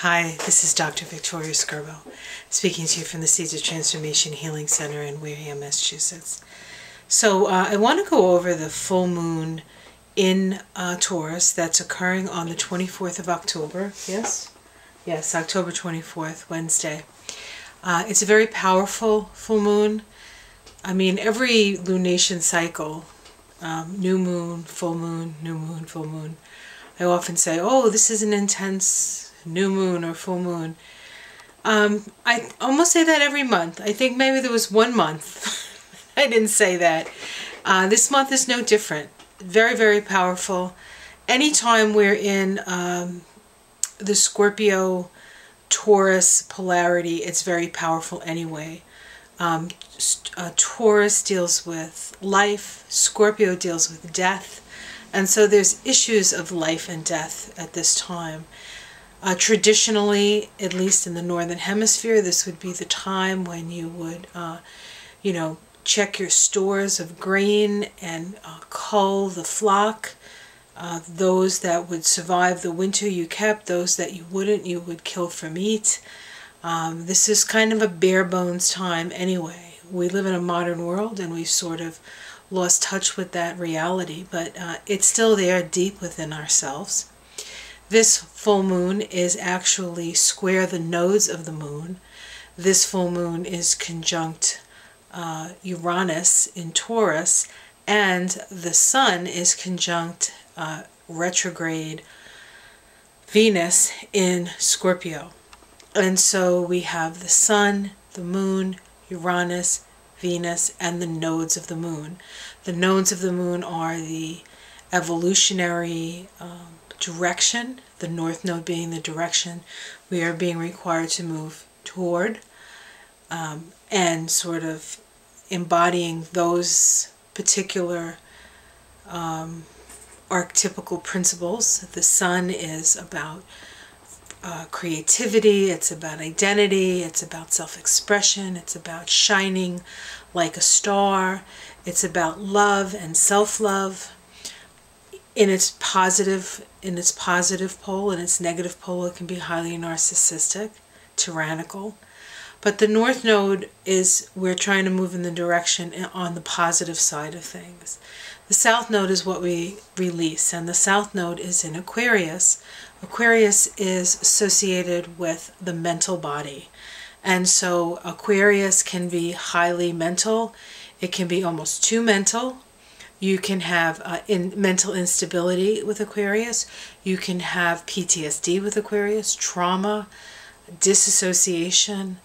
Hi, this is Dr. Victoria Scorpio, speaking to you from the Seeds of Transformation Healing Center in Wareham, Massachusetts. So I want to go over the full moon in Taurus that's occurring on the 24th of October. Yes? Yes, October 24th, Wednesday. It's a very powerful full moon. I mean, every lunation cycle, new moon, full moon, new moon, full moon, I often say, oh, this is an intense new moon or full moon. I almost say that every month. I think maybe there was one month I didn't say that. This month is no different. Very, very powerful. Anytime we're in the Scorpio Taurus polarity, it's very powerful anyway. Taurus deals with life, Scorpio deals with death, and so there's issues of life and death at this time. Traditionally, at least in the Northern Hemisphere, this would be the time when you would, check your stores of grain and cull the flock. Those that would survive the winter you kept, those that you wouldn't, you would kill for meat. This is kind of a bare bones time anyway. We live in a modern world and we've sort of lost touch with that reality, but it's still there deep within ourselves. This full moon is actually square the nodes of the moon. This full moon is conjunct Uranus in Taurus, and the sun is conjunct retrograde Venus in Scorpio. And so we have the sun, the moon, Uranus, Venus, and the nodes of the moon. The nodes of the moon are the evolutionary direction, the north node being the direction we are being required to move toward, and sort of embodying those particular archetypical principles. The sun is about creativity, it's about identity, it's about self-expression, it's about shining like a star, it's about love and self-love. In its positive pole, in its negative pole, it can be highly narcissistic, tyrannical. But the North Node is, we're trying to move in the direction on the positive side of things. The South Node is what we release, and the South Node is in Aquarius. Aquarius is associated with the mental body. And so Aquarius can be highly mental. It can be almost too mental. You can have mental instability with Aquarius. You can have PTSD with Aquarius, trauma, disassociation.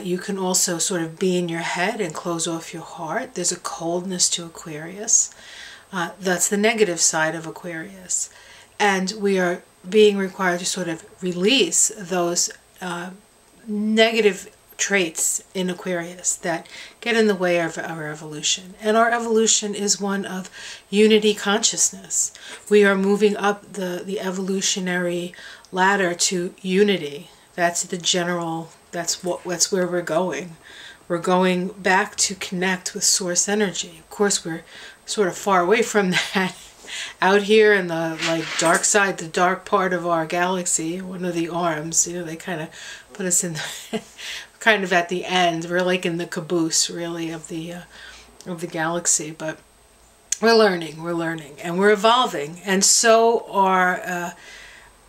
You can also sort of be in your head and close off your heart. There's a coldness to Aquarius. That's the negative side of Aquarius. And we are being required to sort of release those negative traits in Aquarius that get in the way of our evolution. And our evolution is one of unity consciousness. We are moving up the evolutionary ladder to unity. That's the general, that's where we're going. We're going back to connect with source energy. Of course, we're sort of far away from that out here in the dark side, the dark part of our galaxy, one of the arms, they kind of put us in the kind of at the end. We're like in the caboose, really, of the galaxy. But we're learning, and we're evolving. And so are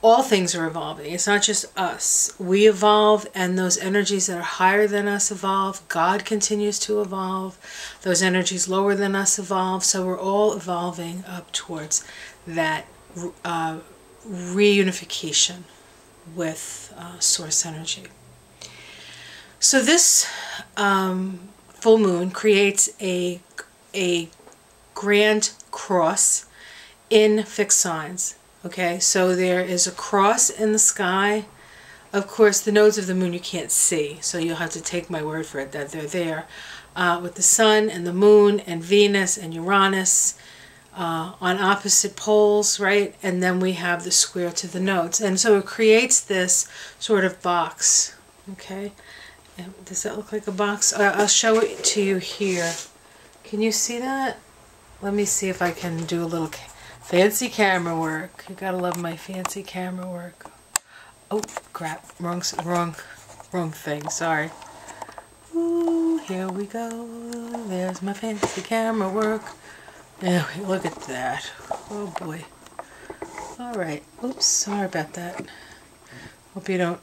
all things are evolving. It's not just us. We evolve, and those energies that are higher than us evolve. God continues to evolve. Those energies lower than us evolve. So we're all evolving up towards that reunification with source energy. So this full moon creates a grand cross in fixed signs. Okay, so there is a cross in the sky. Of course, the nodes of the moon you can't see, so you'll have to take my word for it that they're there. With the sun and the moon and Venus and Uranus on opposite poles, right? And then we have the square to the nodes. And so it creates this sort of box, okay? Does that look like a box? I'll show it to you here. Can you see that? Let me see if I can do a little fancy camera work. You gotta love my fancy camera work. Oh, crap. Wrong thing. Sorry. Ooh, here we go. There's my fancy camera work. Anyway, look at that. Oh, boy. All right. Oops, sorry about that. Hope you don't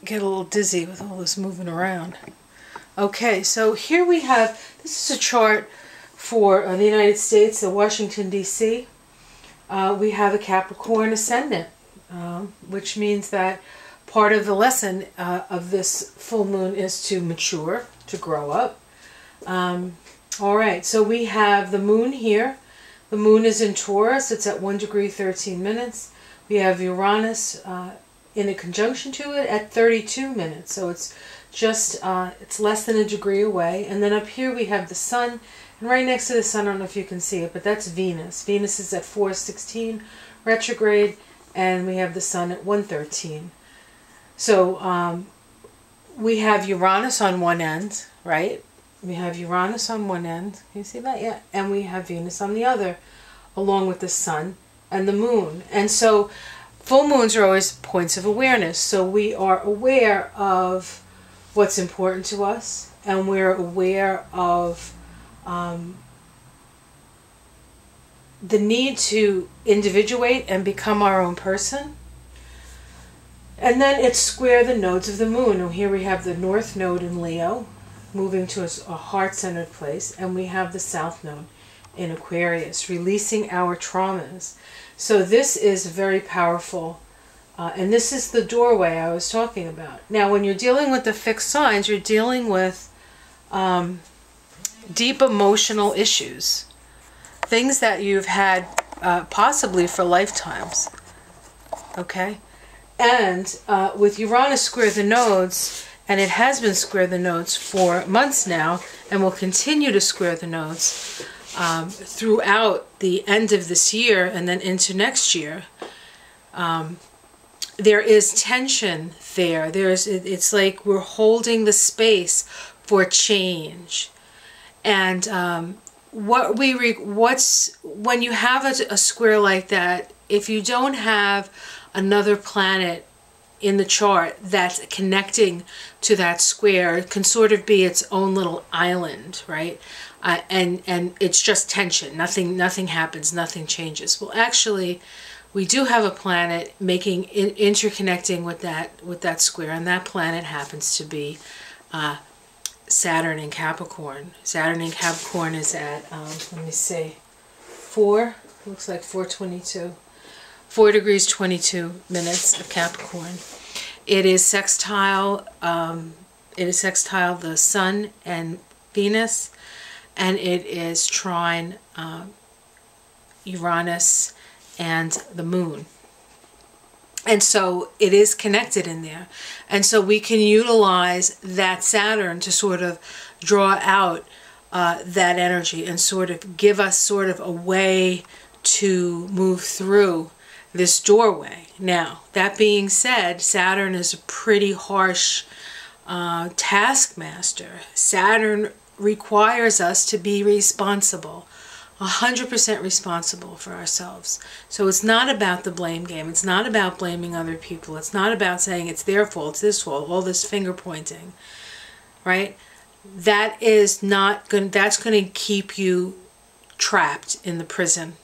get a little dizzy with all this moving around. Okay, so here we have, this is a chart for the United States, Washington, D.C. We have a Capricorn ascendant, which means that part of the lesson of this full moon is to mature, to grow up. All right, so we have the moon here. The moon is in Taurus. It's at 1 degree 13 minutes. We have Uranus in a conjunction to it at 32 minutes. So it's just, it's less than a degree away. And then up here we have the sun. And right next to the sun, I don't know if you can see it, but that's Venus. Venus is at 4:16 retrograde. And we have the sun at 1:13. So we have Uranus on one end, right? We have Uranus on one end. Can you see that? Yeah. And we have Venus on the other, along with the sun and the moon. And so full moons are always points of awareness. So we are aware of what's important to us, and we're aware of the need to individuate and become our own person. And then it's square the nodes of the moon. And here we have the north node in Leo, moving to a heart-centered place, and we have the south node in Aquarius, releasing our traumas. So this is very powerful, and this is the doorway I was talking about. Now, when you're dealing with the fixed signs, you're dealing with deep emotional issues, things that you've had possibly for lifetimes, okay? And with Uranus square the nodes, and it has been square the nodes for months now, and will continue to square the nodes throughout the end of this year and then into next year. There is tension there. It's like we're holding the space for change. And when you have a square like that, if you don't have another planet in the chart that's connecting to that square, it can sort of be its own little island, right? And it's just tension. Nothing happens. Nothing changes. Well, actually, we do have a planet interconnecting with that square, and that planet happens to be Saturn in Capricorn. Saturn in Capricorn is at let me see, 4. Looks like 4:22. 4 degrees 22 minutes of Capricorn. It is sextile. The Sun and Venus, and it is trine Uranus and the Moon. And so it is connected in there. And so we can utilize that Saturn to sort of draw out that energy and sort of give us sort of a way to move through this doorway. Now, that being said, Saturn is a pretty harsh taskmaster. Saturn requires us to be responsible, 100% responsible for ourselves. So it's not about the blame game. It's not about blaming other people. It's not about saying it's their fault, it's this fault, all this finger pointing, right? That is not going. That's going to keep you trapped in the prison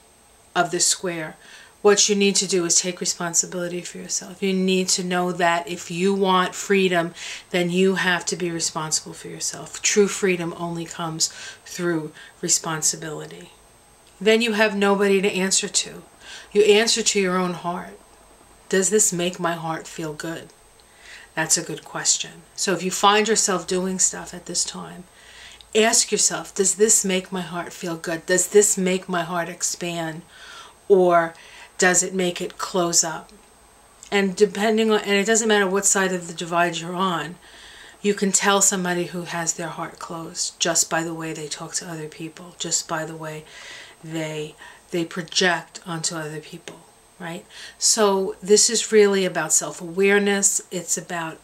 of the square. What you need to do is take responsibility for yourself. You need to know that if you want freedom, then you have to be responsible for yourself. True freedom only comes through responsibility. Then you have nobody to answer to. You answer to your own heart. Does this make my heart feel good? That's a good question. So if you find yourself doing stuff at this time, ask yourself, does this make my heart feel good? Does this make my heart expand? Or does it make it close up? And depending on, and it doesn't matter what side of the divide you're on, you can tell somebody who has their heart closed just by the way they talk to other people, just by the way they project onto other people, right? So this is really about self-awareness. It's about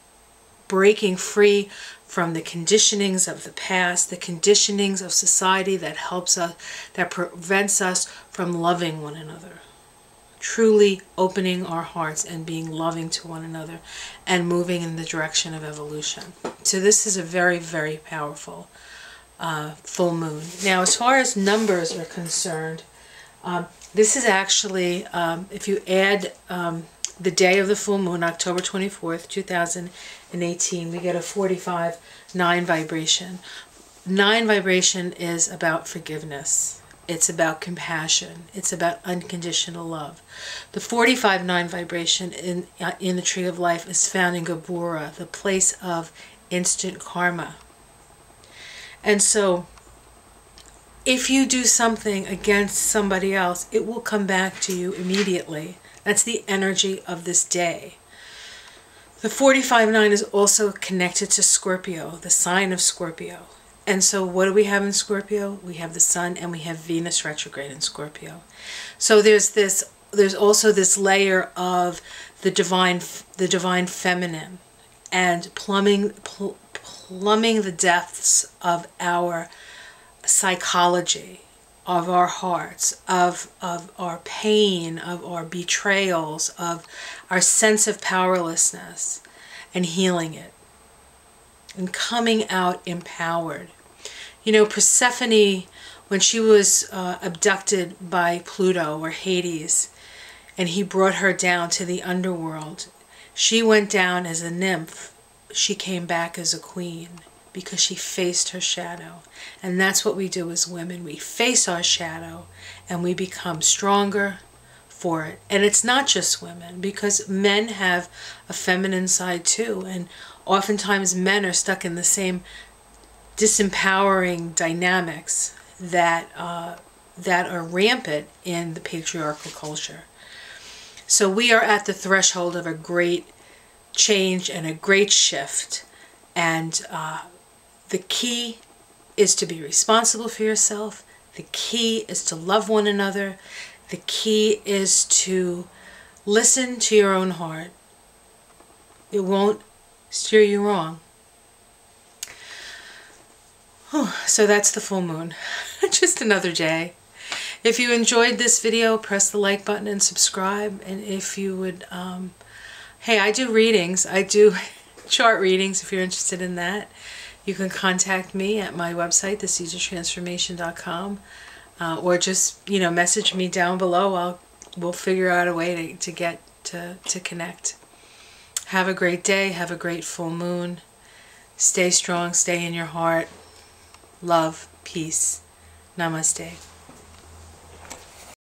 breaking free from the conditionings of the past, the conditionings of society that helps us, that prevents us from loving one another. truly opening our hearts and being loving to one another and moving in the direction of evolution. So this is a very, very powerful full moon. Now, as far as numbers are concerned, this is actually, if you add the day of the full moon, October 24th, 2018, we get a 45-9 vibration. 9 vibration is about forgiveness. It's about compassion. It's about unconditional love. The 45-9 vibration in the Tree of Life is found in Gabura, the place of instant karma. And so, if you do something against somebody else, it will come back to you immediately. That's the energy of this day. The 45-9 is also connected to Scorpio, the sign of Scorpio. And so what do we have in Scorpio? We have the Sun and we have Venus retrograde in Scorpio. So there's also this layer of the divine feminine and plumbing the depths of our psychology, of our hearts, of our pain, of our betrayals, of our sense of powerlessness, and healing it and coming out empowered. You know, Persephone, when she was abducted by Pluto or Hades, and he brought her down to the underworld, she went down as a nymph. She came back as a queen because she faced her shadow. And that's what we do as women. We face our shadow and we become stronger for it. And it's not just women, because men have a feminine side too. And oftentimes men are stuck in the same disempowering dynamics that are rampant in the patriarchal culture. So we are at the threshold of a great change and a great shift. And the key is to be responsible for yourself. The key is to love one another. The key is to listen to your own heart. It won't steer you wrong. So that's the full moon. Just another day. If you enjoyed this video, press the like button and subscribe. And if you would, hey, I do readings. I do chart readings if you're interested in that. You can contact me at my website, theseedsoftransformation.com, or just, message me down below. We'll figure out a way to get to connect. Have a great day. Have a great full moon. Stay strong. Stay in your heart. Love. Peace. Namaste.